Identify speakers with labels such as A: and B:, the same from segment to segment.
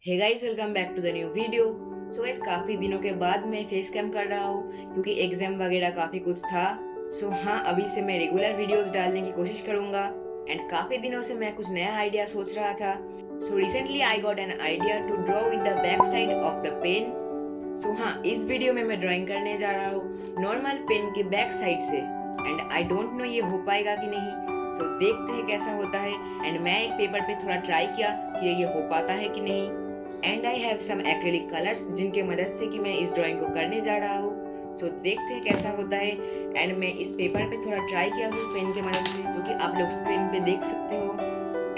A: Hey guys, welcome back to the new video. So guys, काफ़ी दिनों के बाद मैं फेस कैम कर रहा हूँ क्योंकि एग्ज़ाम वगैरह काफ़ी कुछ था। सो हाँ, अभी से मैं रेगुलर वीडियोस डालने की कोशिश करूँगा एंड काफ़ी दिनों से मैं कुछ नया आइडिया सोच रहा था। So recently I got an idea to draw with the back side of the pen. So हाँ, इस वीडियो में मैं ड्राइंग करने जा रहा हूँ नॉर्मल पेन के बैक साइड से एंड आई डोंट नो ये हो पाएगा कि नहीं। सो देखते हैं कैसा होता है एंड मैं एक पेपर पे थोड़ा ट्राई किया कि ये हो पाता है कि नहीं। And I have some acrylic colours जिनके मदद से कि मैं इस ड्राइंग को करने जा रहा हूँ। सो देखते हैं कैसा होता है एंड मैं इस पेपर पे थोड़ा ट्राई किया हूँ पेन के मदद से, जो कि आप लोग स्क्रीन पे देख सकते हो।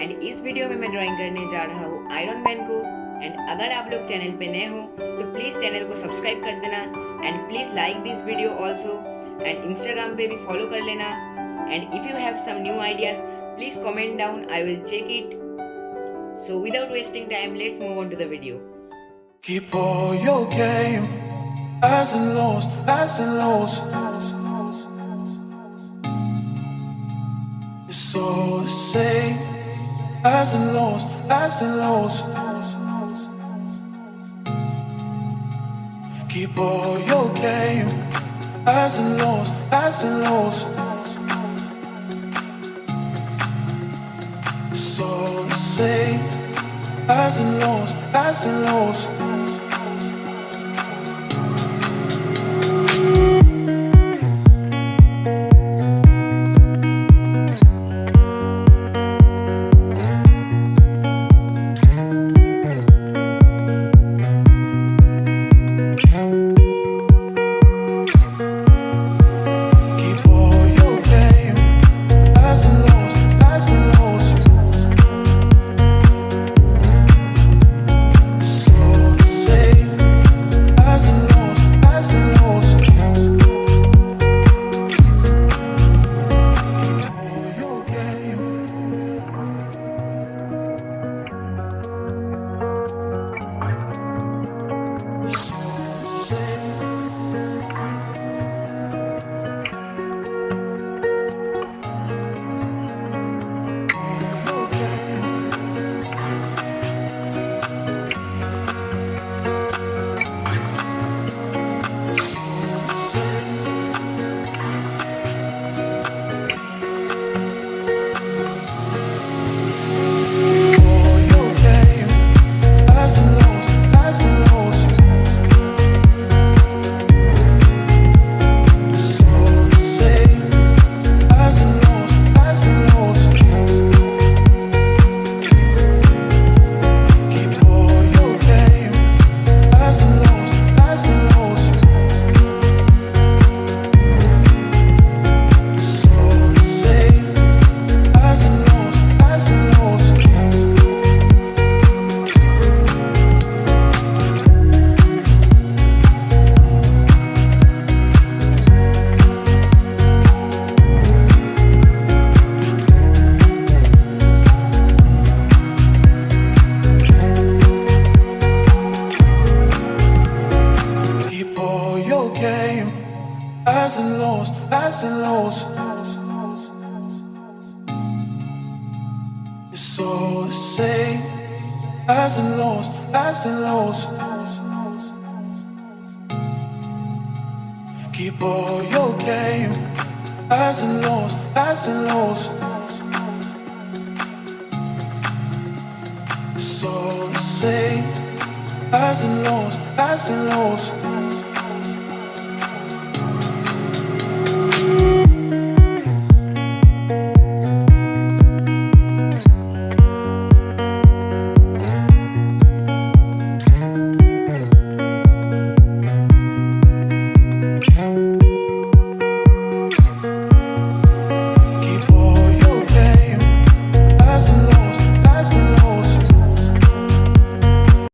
A: एंड इस वीडियो में मैं ड्राइंग करने जा रहा हूँ आयरन मैन को। एंड अगर आप लोग चैनल पे नए हो तो प्लीज़ चैनल को सब्सक्राइब कर देना and please like this video also and Instagram पे भी फॉलो कर लेना। And if you have some new ideas please comment down, I will check it. So without wasting time, let's move on to the video.
B: Keep all your game, highs and lows, highs and lows. It's all the same, highs and lows, highs and lows. Keep all your game, highs and lows, highs and lows. It's all the same, highs and lows, highs and lows. Keep all your game, highs and lows, highs and lows. Highs and lows, highs and lows. It's all the same. Highs and lows, highs and lows. Keep all your game. Highs and lows, highs and lows. It's all the same. Highs and lows, highs and lows.